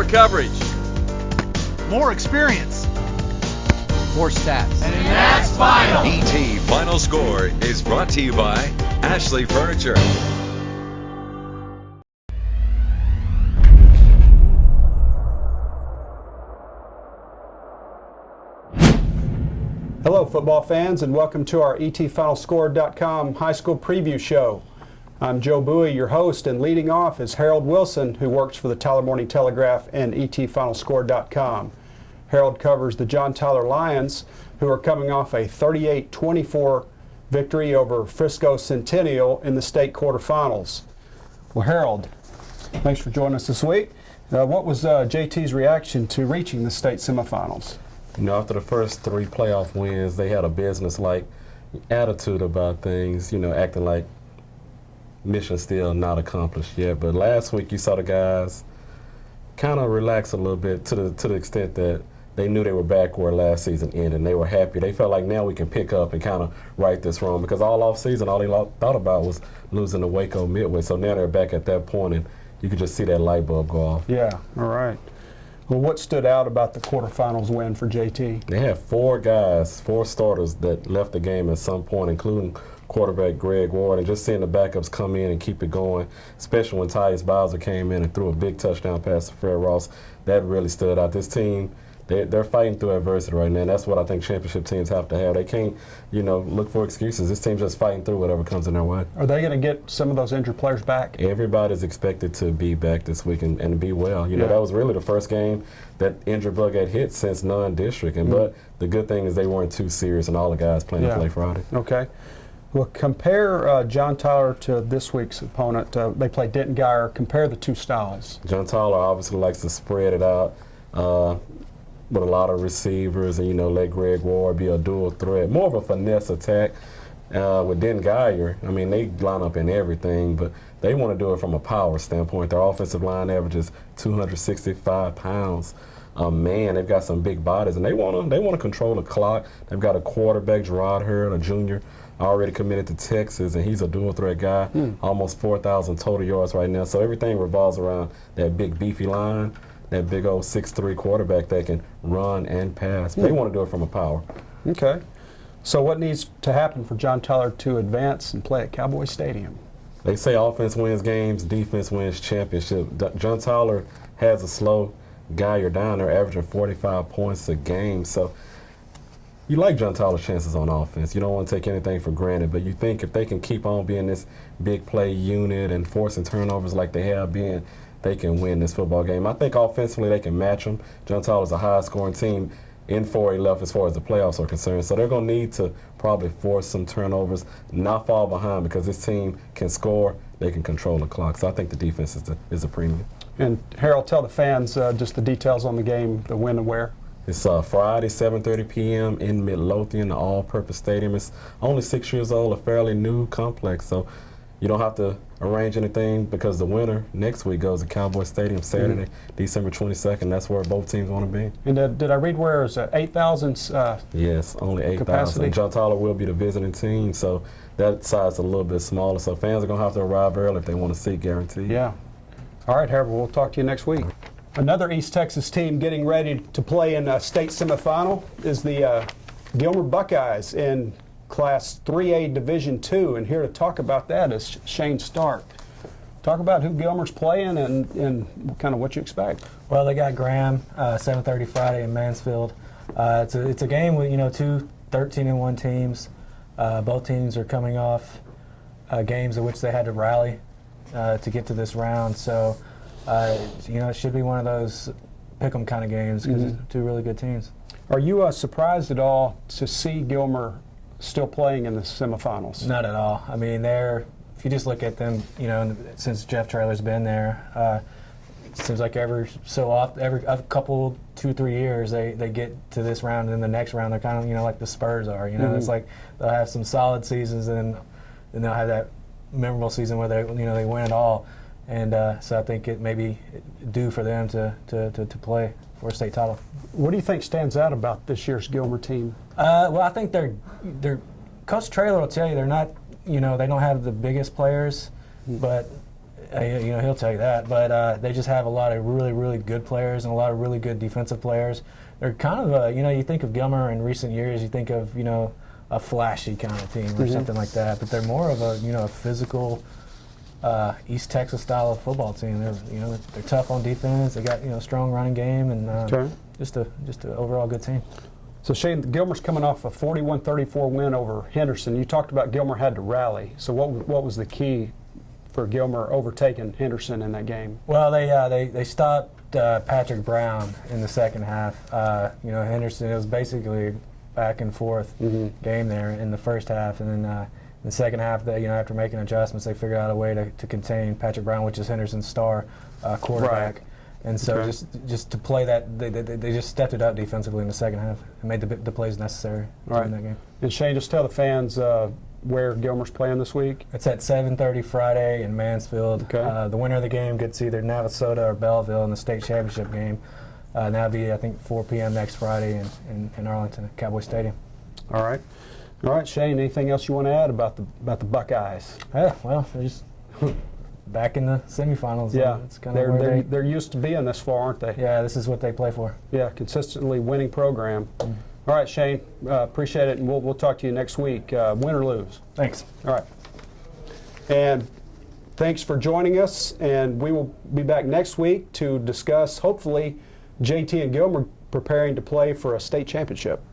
coverage. More experience. More stats. And that's final. ET Final Score is brought to you by Ashley Furniture. Hello, football fans, and welcome to our ETFinalScore.com high school preview show. I'm Joe Buie, your host, and leading off is Harold Wilson, who works for the Tyler Morning Telegraph and ETFinalScore.com. Harold covers the John Tyler Lions, who are coming off a 38-24 victory over Frisco Centennial in the state quarterfinals. Well, Harold, thanks for joining us this week. What was JT's reaction to reaching the state semifinals? You know, after the first 3 playoff wins, they had a business-like attitude about things, you know, acting like mission still not accomplished yet. But last week you saw the guys kind of relax a little bit to the extent that they knew they were back where last season ended, and they were happy. They felt like now we can pick up and kind of right this wrong, because all off season all they thought about was losing to Waco Midway. So now they're back at that point, and you could just see that light bulb go off. Yeah, all right. Well, what stood out about the quarterfinals win for JT? They had 4 starters that left the game at some point, including quarterback Greg Ward, and just seeing the backups come in and keep it going, especially when Tyus Bowser came in and threw a big touchdown pass to Fred Ross. That really stood out. This team, they're fighting through adversity right now, and that's what I think championship teams have to have. They can't, you know, look for excuses. This team's just fighting through whatever comes in their way. Are they going to get some of those injured players back? Everybody's expected to be back this week and be well. You know, that was really the first game that injured bug had hit since non-district. But the good thing is they weren't too serious, and all the guys plan to play Friday. Okay. Well, compare John Tyler to this week's opponent. They play Denton Guyer. Compare the two styles. John Tyler obviously likes to spread it out with a lot of receivers, and, you know, let Greg Ward be a dual threat. More of a finesse attack. With Denton Guyer, I mean, they line up in everything, but they want to do it from a power standpoint. Their offensive line averages 265 pounds. Man, they've got some big bodies, and they want to control the clock. They've got a quarterback, Gerard Hurd, a junior, already committed to Texas, and he's a dual threat guy, almost 4,000 total yards right now. So everything revolves around that big beefy line, that big old 6'3" quarterback that can run and pass. They want to do it from a power. Okay. So what needs to happen for John Tyler to advance and play at Cowboy Stadium? They say offense wins games, defense wins championship. John Tyler has a slow Guyer down. They're averaging 45 points a game. So you like John Tyler's chances on offense. You don't want to take anything for granted, but you think if they can keep on being this big play unit and forcing turnovers like they have been, they can win this football game. I think offensively they can match them. John Tyler's a high-scoring team in 4A left as far as the playoffs are concerned. So they're going to need to probably force some turnovers, not fall behind, because this team can score, they can control the clock. So I think the defense is a premium. And Harold, tell the fans just the details on the game, the when and where. It's Friday, 7:30 p.m. in Midlothian, the all-purpose stadium. It's only 6 years old, a fairly new complex, so you don't have to arrange anything, because the winner next week goes to Cowboy Stadium Saturday, December 22nd. That's where both teams want to be. And did I read where it's 8,000? Yes, only 8,000. John Tyler will be the visiting team, so that side's a little bit smaller. So fans are going to have to arrive early if they want to seat, guaranteed. Yeah. All right, Harold, we'll talk to you next week. Another East Texas team getting ready to play in a state semifinal is the Gilmer Buckeyes in Class 3A Division II, and here to talk about that is Shane Stark. Talk about who Gilmer's playing and kind of what you expect. Well, they got Graham, 7:30 Friday in Mansfield. It's a game with, you know, 2 13-1 teams. Both teams are coming off games in which they had to rally to get to this round. So, you know, it should be one of those pick-em kind of games, because it's 2 really good teams. Are you surprised at all to see Gilmer still playing in the semifinals? Not at all. I mean, if you just look at them, you know, since Jeff Traylor's been there, it seems like every so often, every a couple, 2-3 years, they get to this round, and then the next round they're kind of, you know, like the Spurs are. You know, it's like they'll have some solid seasons, and then they'll have that memorable season where they win it all. And so I think it may be due for them to play for a state title. What do you think stands out about this year's Gilmer team? Well, I think they're Coach Traylor will tell you they're not, you know, they don't have the biggest players, but He'll tell you that. But they just have a lot of really, really good players and a lot of really good defensive players. They're kind of you think of Gilmer in recent years, you think of, a flashy kind of team or something like that. But they're more of a physical East Texas style of football team. They're tough on defense. They got strong running game and just an overall good team. So Shane, Gilmer's coming off a 41-34 win over Henderson. You talked about Gilmer had to rally. So what was the key for Gilmer overtaking Henderson in that game? Well, they stopped Patrick Brown in the second half. Henderson, it was basically back and forth game there in the first half, and then in the second half, after making adjustments, they figured out a way to contain Patrick Brown, which is Henderson's star quarterback. Right. And so just to play that, they just stepped it up defensively in the second half and made the plays necessary to win that game. And Shane, just tell the fans where Gilmer's playing this week. It's at 7:30 Friday in Mansfield. Okay. The winner of the game gets either Navasota or Belleville in the state championship game. And that'll be, I think, 4 p.m. next Friday in Arlington at Cowboy Stadium. All right, Shane. Anything else you want to add about the Buckeyes? Yeah, well, they're just back in the semifinals. Yeah, it's kind of they're used to being this far, aren't they? Yeah, this is what they play for. Yeah, consistently winning program. All right, Shane, appreciate it, and we'll talk to you next week, win or lose. Thanks. All right. And thanks for joining us, and we will be back next week to discuss, hopefully, JT and Gilmer preparing to play for a state championship.